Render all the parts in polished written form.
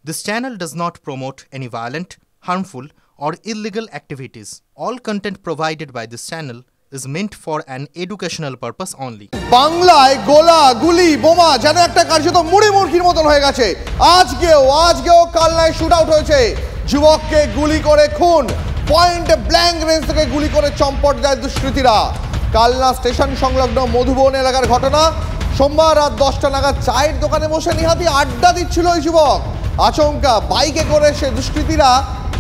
This channel does not promote any violent, harmful, or illegal activities. All content provided by this channel is meant for an educational purpose only. বাংলায় গোলা গুলি বোমা যেন একটা কার্যত মুড়ি মুড়কির মতন হয়ে গেছে। আজকেও কালনায় শুট আউট হয়েছে। যুবককে গুলি করে খুন, পয়েন্ট ব্ল্যাঙ্ক রেঞ্জ থেকে গুলি করে চম্পট দেয় দুষ্কৃতীরা। কালনা স্টেশন সংলগ্ন মধুবন এলাকার ঘটনা। সোমবার রাত 10টা নাগাদ চায়ের দোকানে বসে নিহাতি আড্ডা দিচ্ছিল ওই যুবক। আচমকা বাইকে করে সে দুষ্কৃতীরা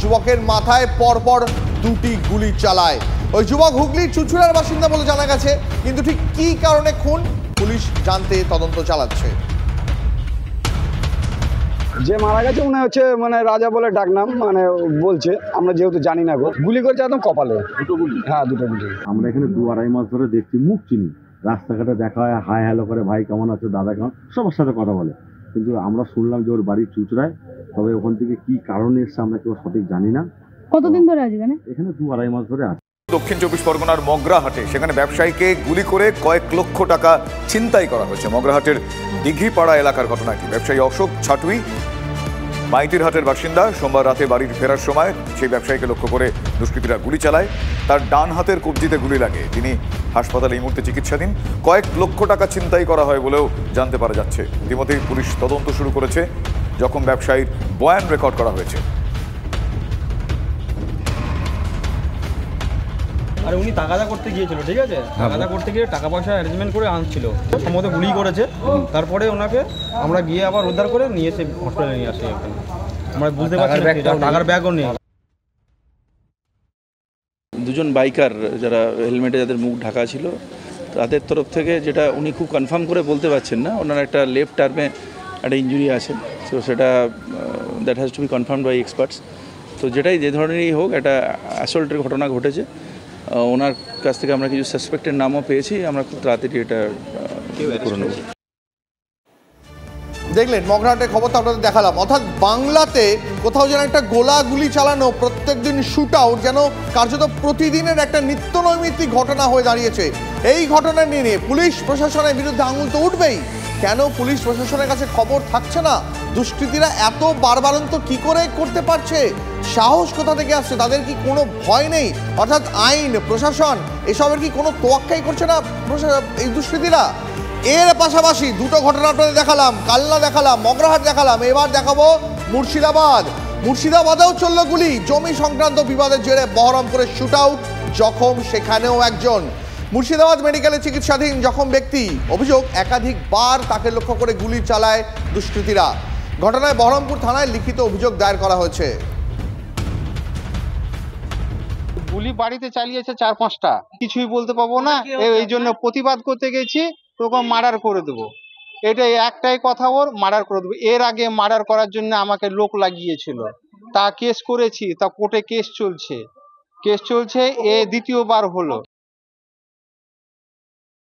যুবকের মাথায় পরপর দুটি গুলি চালায়। ওই যুবক হুগলির চুচুড়ার বাসিন্দা বলে জানা গেছে, কিন্তু ঠিক কী কারণে খুন পুলিশ জানতে তদন্ত চালাচ্ছে। যে মারা গেছে মনে হচ্ছে রাজা বলে ডাকনাম বলছে, আমরা যেহেতু জানি না গো। গুলি করেছে একদম কপালে, দুটো গুলি। হ্যাঁ, দুটো গুলি। আমরা এখানে 2-2.5 মাস ধরে দেখছি, মুখ চিনি, রাস্তাঘাটে দেখা হয়, হাই হ্যালো করে, ভাই কেমন আছো, দাদা কেমন, সবার সাথে কথা বলে। কিন্তু আমরা শুনলাম যে ওর বাড়ি চুচড়ায়, তবে ওখান থেকে কি কারণে এসছে আমরা কেউ সঠিক জানি না। কতদিন ধরে আছে এখানে 2-2.5 মাস ধরে আছে। দক্ষিণ চব্বিশ পরগনার মগরাহাটে সেখানে ব্যবসায়ীকে গুলি করে কয়েক লক্ষ টাকা ছিনতাই করা হয়েছে। মগরাহাটের দিঘিপাড়া এলাকার ঘটনাটি। ব্যবসায়ী অশোক ছাটুই মাইতির হাটের বাসিন্দা। সোমবার রাতে বাড়ির ফেরার সময় সেই ব্যবসায়ীকে লক্ষ্য করে দুষ্কৃতীরা গুলি চালায়। তার ডান হাতের কবজিতে গুলি লাগে। তিনি হাসপাতালে এই মুহূর্তে চিকিৎসাধীন। কয়েক লক্ষ টাকা ছিনতাই করা হয় বলেও জানতে পারা যাচ্ছে। ইতিমধ্যেই পুলিশ তদন্ত শুরু করেছে। জখম ব্যবসায়ীর বয়ান রেকর্ড করা হয়েছে। আর উনি তাগাদা করতে গিয়েছিল, ঠিক আছে, তাগাদা করতে গিয়ে টাকা পয়সা অ্যারেঞ্জমেন্ট করে আনছিল, সম্ভবত গুলি করেছে। তারপরে ওনাকে আমরা গিয়ে আবার উদ্ধার করে নিয়ে এসে হসপিটালে নিয়ে আসি। আমরা বুঝতে পারছি টাকার ব্যাগও নেই। দুজন বাইকার যারা হেলমেটে যাদের মুখ ঢাকা ছিল, তাদের তরফ থেকে, যেটা উনি খুব কনফার্ম করে বলতে পারছেন না, ওনার একটা লেফট আর্মে একটা ইঞ্জুরি আছে। তো সেটা that has to be confirmed by experts. তো যে ধরনেরই হোক, একটা অ্যাসল্টের ঘটনা ঘটেছে। ওনার কাছ থেকে আমরা কিছু সাসপেক্টের নামও পেয়েছি। আমরা খুব তাড়াতাড়ি এটা করে নেব। দেখলেন মগরাহাটের খবরটা আপনাদের দেখালাম। অর্থাৎ বাংলাতে কোথাও যেন একটা গোলাগুলি চালানো, প্রত্যেকদিন শুট আউট যেন কার্যত প্রতিদিনের একটা নিত্য নৈমিত্তিক ঘটনা হয়ে দাঁড়িয়েছে। এই ঘটনা নিয়ে পুলিশ প্রশাসনের বিরুদ্ধে আঙুল তো উঠবেই। কেন পুলিশ প্রশাসনের কাছে খবর থাকছে না? দুষ্কৃতীরা এত বারবারন্ত কি করে করতে পারছে? সাহস কোথা থেকে আসছে? তাদের কি কোনো ভয় নেই? অর্থাৎ আইন, প্রশাসন এসবের কি কোনো তোয়াক্কাই করছে না এই দুষ্কৃতীরা? এর পাশাপাশি দুটো ঘটনা আপনাদের দেখালাম, কালনা দেখালাম, মগরাহাট দেখালাম, এবার দেখাবো মুর্শিদাবাদেও চলল গুলি। জমি সংক্রান্ত বিবাদের জেরে বহরমপুরে শুট আউট, জখম সেখানেও একজন। মুর্শিদাবাদ মেডিকেলে চিকিৎসাধীন জখম ব্যক্তি। অভিযোগ, একাধিকবার তাকে লক্ষ্য করে গুলি চালায় দুষ্কৃতীরা। ঘটনায় বহরমপুর থানায় লিখিত অভিযোগ দায়ের করা হয়েছে। গুলি বাড়িতে চালিয়েছে 4-5টা, কিছুই বলতে পারবো না। এই জন্য প্রতিবাদ করতে গেছি, তোকে মার্ডার করে দেবো, এটাই একটাই কথা, ওর মার্ডার করে দেবো। এর আগে মার্ডার করার জন্য আমাকে লোক লাগিয়েছিল, তা কেস করেছি, তা কোর্টে কেস চলছে, এ দ্বিতীয়বার হলো।